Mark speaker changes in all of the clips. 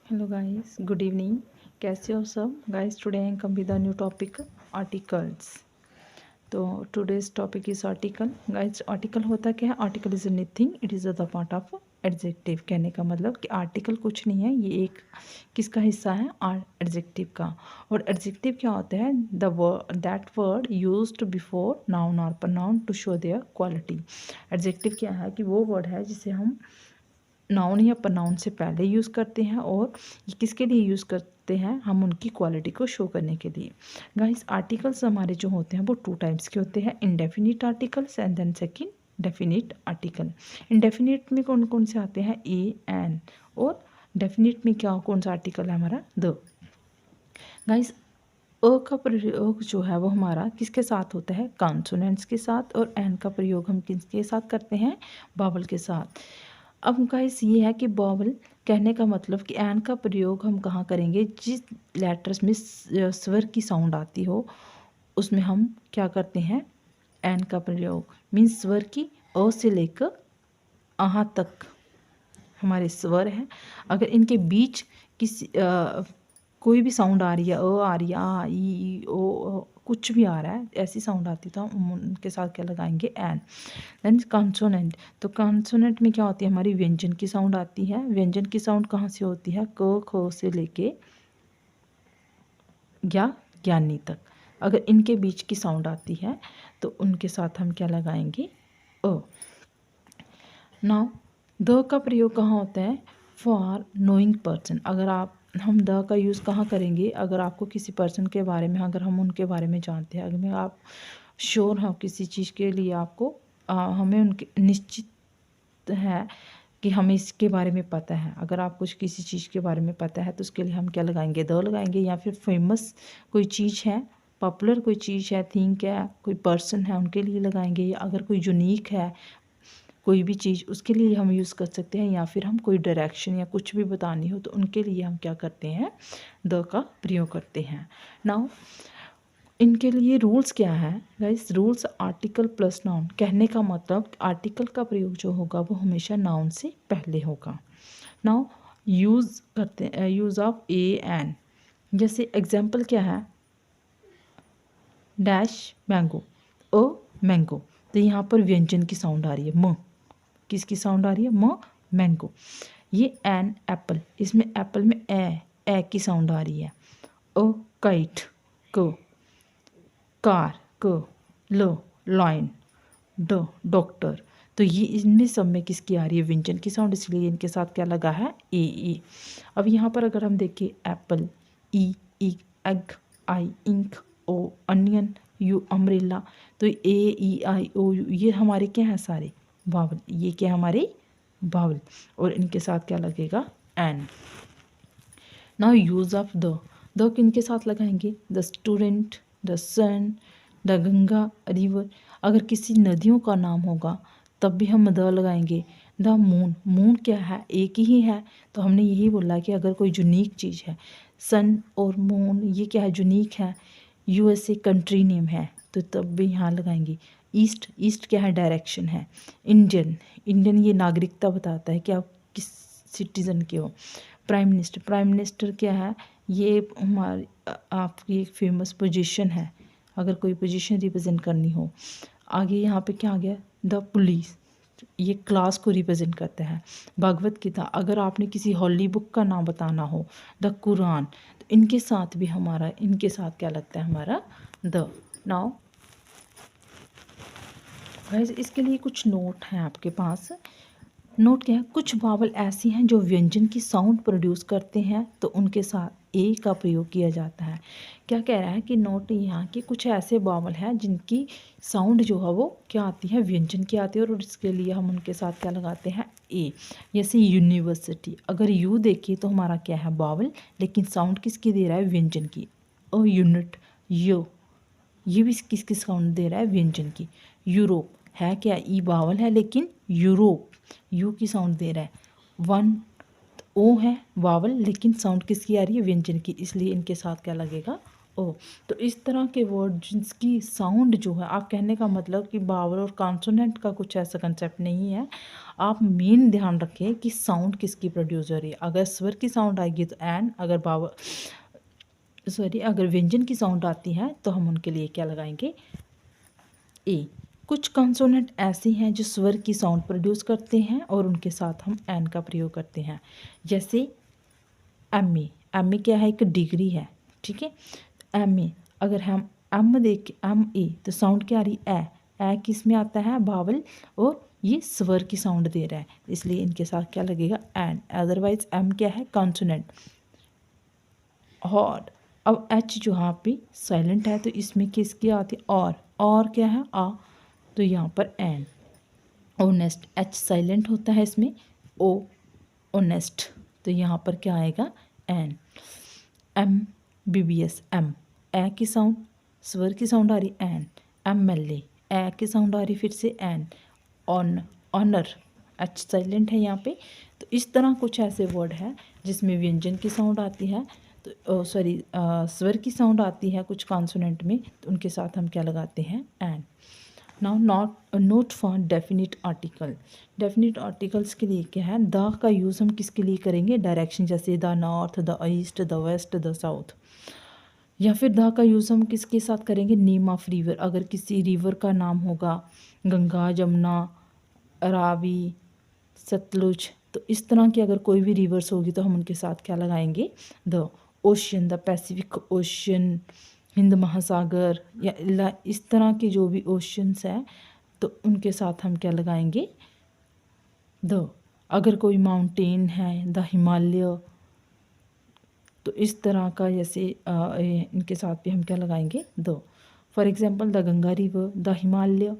Speaker 1: Hello guys, good evening. कैसे हो सब guys? Today I come with a new topic, articles. तो today's topic is article. Guys, article होता क्या है? Article is anything, it is the part of adjective. कहने का मतलब कि आर्टिकल कुछ नहीं है, ये एक किसका हिस्सा है? एडजेक्टिव का। और एडजेक्टिव क्या होता है? The word that word used before noun और pronoun to show their quality. Adjective क्या है? कि वो वर्ड है जिसे हम नाउन या प्रोनाउन से पहले यूज़ करते हैं, और ये किसके लिए यूज़ करते हैं? हम उनकी क्वालिटी को शो करने के लिए। गाइस, आर्टिकल्स हमारे जो होते हैं वो टू टाइप्स के होते हैं, indefinite articles and then second definite article. Indefinite में कौन कौन से आते हैं? ए, एन। और डेफिनिट में क्या कौन सा आर्टिकल है हमारा? द। गाइस, अ का प्रयोग जो है वो हमारा किसके साथ होता है? कॉन्सोनेंट्स के साथ। और एन का प्रयोग हम किसके साथ करते हैं? बावल के साथ। अब गाइस, ये है कि बावल कहने का मतलब कि एन का प्रयोग हम कहाँ करेंगे? जिस लेटर्स में स्वर की साउंड आती हो उसमें हम क्या करते हैं? एन का प्रयोग। मीन्स स्वर की अ से लेकर आहा तक हमारे स्वर हैं। अगर इनके बीच किसी कोई भी साउंड आ रही है, अ आ रही है, आ ई ओ कुछ भी आ रहा है, ऐसी साउंड आती तो हम उनके साथ क्या लगाएंगे? एन। Then consonant. तो कॉन्सोनेंट में क्या होती है? हमारी व्यंजन की साउंड आती है। व्यंजन की साउंड कहाँ से होती है? क ख से लेके या ज्ञानी तक। अगर इनके बीच की साउंड आती है तो उनके साथ हम क्या लगाएंगे? अ। नाउ द का प्रयोग कहाँ होता है? For knowing person. अगर हम द का यूज़ कहाँ करेंगे? अगर आपको किसी पर्सन के बारे में, अगर हम उनके बारे में जानते हैं, अगर आप श्योर हो किसी चीज़ के लिए, आपको हमें उनके निश्चित है कि हमें इसके बारे में पता है। अगर आप कुछ किसी चीज़ के बारे में पता है तो उसके लिए हम क्या लगाएंगे? द लगाएंगे। या फिर फेमस कोई चीज़ है, पॉपुलर कोई चीज़ है, थिंक है, कोई पर्सन है, उनके लिए लगाएंगे। या अगर कोई यूनिक है कोई भी चीज़, उसके लिए हम यूज़ कर सकते हैं। या फिर हम कोई डायरेक्शन या कुछ भी बतानी हो तो उनके लिए हम क्या करते हैं? द का प्रयोग करते हैं। नाउ इनके लिए रूल्स क्या है? Guys, rules article plus noun. कहने का मतलब आर्टिकल का प्रयोग जो होगा वो हमेशा नाउन से पहले होगा। नाउ यूज़ करते हैं, यूज़ ऑफ ए एन। जैसे एग्जाम्पल क्या है? Dash mango, a mango. तो यहाँ पर व्यंजन की साउंड आ रही है, म। किसकी साउंड आ रही है? म, मैंगो। ये एन एप्पल, इसमें एप्पल में ए की साउंड आ रही है। अ काइट, क। कार, क। ल लाइन, ड डॉक्टर। तो ये इनमें सब में किसकी आ रही है? व्यंजन की साउंड, इसलिए इनके साथ क्या लगा है? ए। अब यहाँ पर अगर हम देखें, apple, E egg, I ink, O onion, U umbrella. तो A E I O you ये हमारे क्या हैं? सारे वावल। ये क्या हमारे? वावल। और इनके साथ क्या लगेगा? An. Now use of the किनके साथ लगाएंगे? The student, the sun, the Ganga river. अगर किसी नदियों का नाम होगा तब भी हम द लगाएंगे। द मून, मून क्या है? एक ही है। तो हमने यही बोला कि अगर कोई यूनिक चीज़ है, सन और मून ये क्या है? यूनिक है। यूएसए कंट्री नेम है तो तब भी यहाँ लगाएंगे। ईस्ट, ईस्ट क्या है? डायरेक्शन है। इंडियन, इंडियन ये नागरिकता बताता है कि आप किस सिटीज़न के हो। प्राइम मिनिस्टर, प्राइम मिनिस्टर क्या है? ये हमारी आपकी एक फेमस पोजीशन है, अगर कोई पोजीशन रिप्रेजेंट करनी हो। आगे यहाँ पे क्या आ गया? द पुलिस, ये क्लास को रिप्रेजेंट करता है। भगवत गीता, अगर आपने किसी हॉली बुक का नाम बताना हो। द कुरान, तो इनके साथ भी हमारा, इनके साथ क्या लगता है? हमारा द। नाउ गाइस, इसके लिए कुछ नोट हैं आपके पास। नोट क्या है? कुछ वावल ऐसी हैं जो व्यंजन की साउंड प्रोड्यूस करते हैं तो उनके साथ ए का प्रयोग किया जाता है। क्या कह रहा है कि नोट यहाँ के कुछ ऐसे वावल हैं जिनकी साउंड जो है वो क्या आती है? व्यंजन की आती है, और इसके लिए हम उनके साथ क्या लगाते हैं? ए। जैसे यूनिवर्सिटी, अगर यू देखिए तो हमारा क्या है? वावल, लेकिन साउंड किसकी दे रहा है? व्यंजन की। अ यूनिट, यो, ये भी किसकी साउंड दे रहा है? व्यंजन की। यूरोप है क्या? ई वावल है लेकिन यूरोप, यू की साउंड दे रहा है। वन, ओ है वावल लेकिन साउंड किसकी आ रही है? व्यंजन की, इसलिए इनके साथ क्या लगेगा? ओ। तो इस तरह के वर्ड जिसकी साउंड जो है, आप कहने का मतलब कि वावल और कॉन्सोनेंट का कुछ ऐसा कंसेप्ट नहीं है। आप मेन ध्यान रखें कि साउंड किसकी प्रोड्यूस हो रही है। अगर स्वर की साउंड आएगी तो एन, अगर अगर व्यंजन की साउंड आती है तो हम उनके लिए क्या लगाएंगे, ए। कुछ कॉन्सोनेंट ऐसी हैं जो स्वर की साउंड प्रोड्यूस करते हैं और उनके साथ हम एन का प्रयोग करते हैं। जैसे एम ए क्या है, एक डिग्री है, ठीक है। एम ए, अगर हम एम देख एम ए तो साउंड क्या आ रही, ए किस में आता है, बावल, और ये स्वर की साउंड दे रहा है, इसलिए इनके साथ क्या लगेगा, एन। अदरवाइज एम क्या है, कॉन्सोनेंट। और अब एच जो यहाँ पे साइलेंट है तो इसमें किसकी आती है, और क्या है, आ, तो यहाँ पर एन। ओनेस्ट, एच साइलेंट होता है इसमें, ओ, ओनेस्ट, तो यहाँ पर क्या आएगा, an. M B B S, M, A की साउंड, स्वर की साउंड आ रही, एन। एम एल ए की साउंड आ रही फिर से, एन। ऑनर, एच साइलेंट है यहाँ पे। तो इस तरह कुछ ऐसे वर्ड है जिसमें व्यंजन की साउंड आती है, तो स्वर की साउंड आती है कुछ कॉन्सोनेंट में, तो उनके साथ हम क्या लगाते हैं, an. Now note for definite article. Definite articles के लिए क्या है, द का यूज़ हम किसके लिए करेंगे, डायरेक्शन, जैसे the north, the east, the west, the south. या फिर द का यूज़ हम किसके साथ करेंगे, नेम ऑफ रिवर, अगर किसी रिवर का नाम होगा, गंगा, जमुना, रावी, सतलुज, तो इस तरह की अगर कोई भी रिवर्स होगी तो हम उनके साथ क्या लगाएंगे, the. Ocean, the Pacific ocean, Hind महासागर, या इस तरह के जो भी ओशंस हैं तो उनके साथ हम क्या लगाएंगे, द। अगर कोई माउंटेन है, द हिमालय, तो इस तरह का जैसे इनके साथ भी हम क्या लगाएंगे, the. For example the Ganga river, the Himalaya,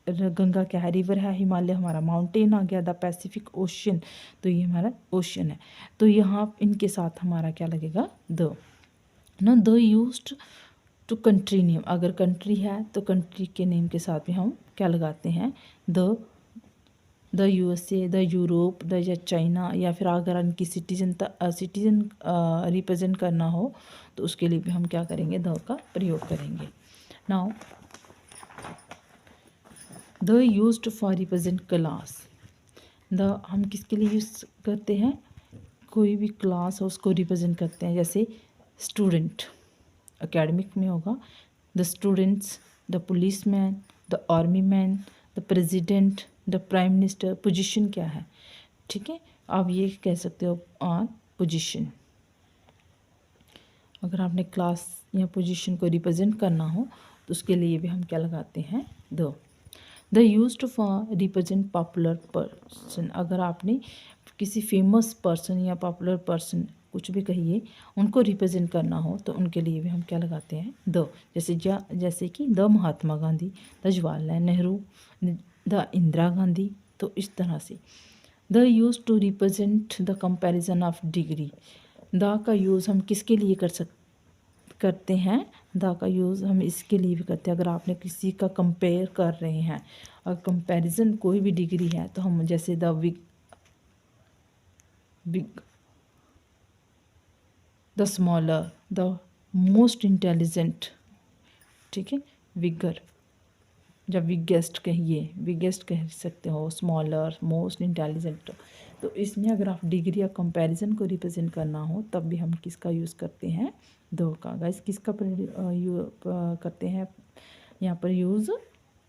Speaker 1: Ganga क्या है, रिवर है, हिमालय हमारा माउंटेन आ गया, द पैसिफिक ओशन, तो ये हमारा ओशन है। तो यहाँ इनके साथ हमारा क्या लगेगा, द। ना the used to country name, अगर कंट्री है तो कंट्री के नेम के साथ भी हम क्या लगाते हैं, the USA, the Europe, the China, या फिर अगर उनकी सिटीजन रिप्रेजेंट करना हो तो उसके लिए भी हम क्या करेंगे, द का प्रयोग करेंगे। Now the used for represent class. The हम किसके लिए यूज़ करते हैं, कोई भी क्लास हो उसको रिप्रेजेंट करते हैं, जैसे स्टूडेंट एकेडमिक में होगा, the students, the police man, the army man, the president, the prime minister. Position क्या है, ठीक है, आप ये कह सकते हो ऑन पोजीशन। अगर आपने क्लास या पोजीशन को रिप्रेजेंट करना हो तो उसके लिए भी हम क्या लगाते हैं, the used for represent popular person, अगर आपने किसी फेमस पर्सन या पॉपुलर पर्सन कुछ भी कहिए उनको रिप्रेजेंट करना हो तो उनके लिए भी हम क्या लगाते हैं, द। जैसे कि the Mahatma Gandhi, the Jawaharlal Nehru, the Indira Gandhi, तो इस तरह से। The use to represent the comparison of degree, the का यूज़ हम किसके लिए करते हैं, द का यूज़ हम इसके लिए भी करते हैं अगर आपने किसी का कंपेयर कर रहे हैं, और कंपैरिजन कोई भी डिग्री है तो हम जैसे the big, the smaller, the most intelligent, ठीक है, विगर, जब बिगेस्ट कहिए, बिगेस्ट कह सकते हो, स्मॉलर, मोस्ट इंटेलिजेंट। तो इसमें अगर आप डिग्री या कंपैरिजन को रिप्रेजेंट करना हो तब भी हम किसका यूज़ करते हैं, द का। गाइस किसका करते हैं यहाँ पर यूज़,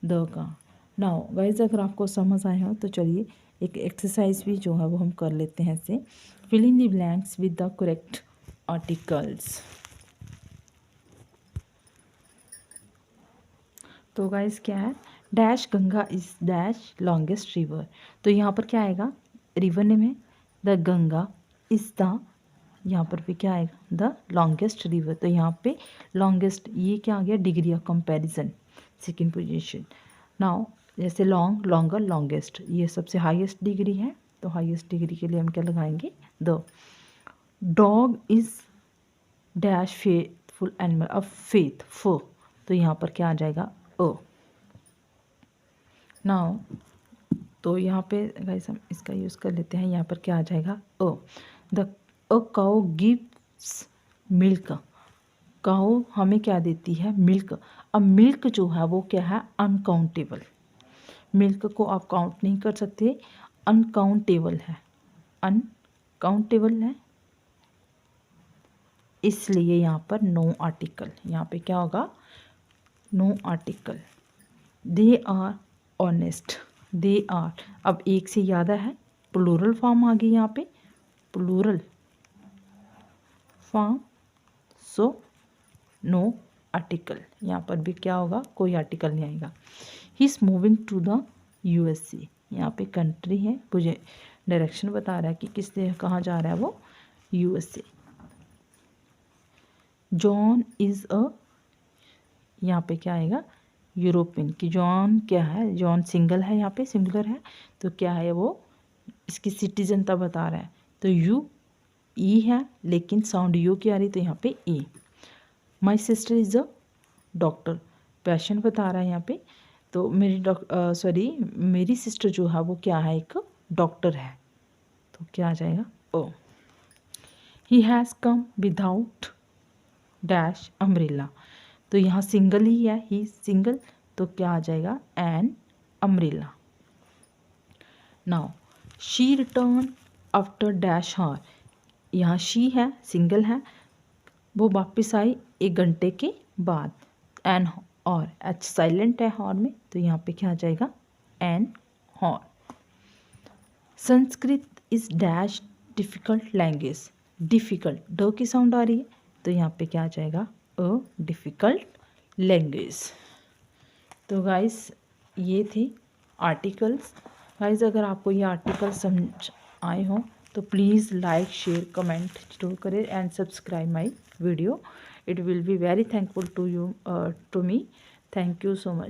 Speaker 1: द का। नाउ गाइस अगर आपको समझ आया हो तो चलिए एक एक्सरसाइज भी जो है वो हम कर लेते हैं ऐसे, fill in the blanks with the correct articles. तो गाइस क्या है, dash Ganga is dash longest river, तो यहाँ पर क्या आएगा, रिवर नेम है, द गंगा इज द, यहाँ पर भी क्या आएगा, द लॉन्गेस्ट रिवर, तो यहाँ पे लॉन्गेस्ट ये क्या आ गया, degree of comparison, second position. Now जैसे लॉन्ग, लॉन्गर, लॉन्गेस्ट, ये सबसे हाईएस्ट डिग्री है, तो हाईएस्ट डिग्री के लिए हम क्या लगाएंगे, the. Dog is dash faithful animal, अब फेथ फो, तो यहाँ पर क्या आ जाएगा, ओ। नाउ तो यहाँ पे गाइस हम इसका यूज़ कर लेते हैं, यहाँ पर क्या आ जाएगा, ओ। The a cow gives milk, cow हमें क्या देती है, मिल्क। अब मिल्क जो है वो क्या है, अनकाउंटेबल, मिल्क को आप काउंट नहीं कर सकते, अनकाउंटेबल है, अनकाउंटेबल है, इसलिए यहाँ पर नो आर्टिकल, यहाँ पे क्या होगा, no article. They are honest, they are, अब एक से ज़्यादा है, प्लूरल फॉर्म आ गई यहाँ पे, plural form, so no article, यहाँ पर भी क्या होगा, कोई आर्टिकल नहीं आएगा। He is moving to the USA, यहाँ पे कंट्री है, मुझे डायरेक्शन बता रहा है कि किस कहाँ जा रहा है वो, यूएसए। जॉन इज़ अ, यहाँ पे क्या आएगा, यूरोपियन, कि जॉन क्या है, जॉन सिंगल है, यहाँ पे सिंगुलर है, तो क्या है वो, इसकी सिटीजनता बता रहा है, तो यू ई है, लेकिन साउंड यू की आ रही, तो यहाँ पे a. My sister is a doctor, पैशन बता रहा है यहाँ पे, तो मेरी सिस्टर जो है वो क्या है, एक डॉक्टर है, तो क्या आ जाएगा, ओ। He has come without dash umbrella, तो यहाँ सिंगल ही है, ही सिंगल, तो क्या आ जाएगा, an umbrella. Now she return after dash hour, यहाँ शी है, सिंगल है, वो वापस आई 1 घंटे के बाद, एन और एच साइलेंट है हॉर में, तो यहाँ पे क्या आ जाएगा, an hour. Sanskrit is dash difficult language, difficult ड की साउंड आ रही है, तो यहाँ पे क्या आ जाएगा, अ डिफ़िकल्ट लैंग्वेज। तो गाइस ये थे आर्टिकल्स। गाइस अगर आपको ये आर्टिकल समझ आए हो तो प्लीज़ लाइक शेयर कमेंट जरूर करें and subscribe my video, it will be very thankful to you to me, thank you so much.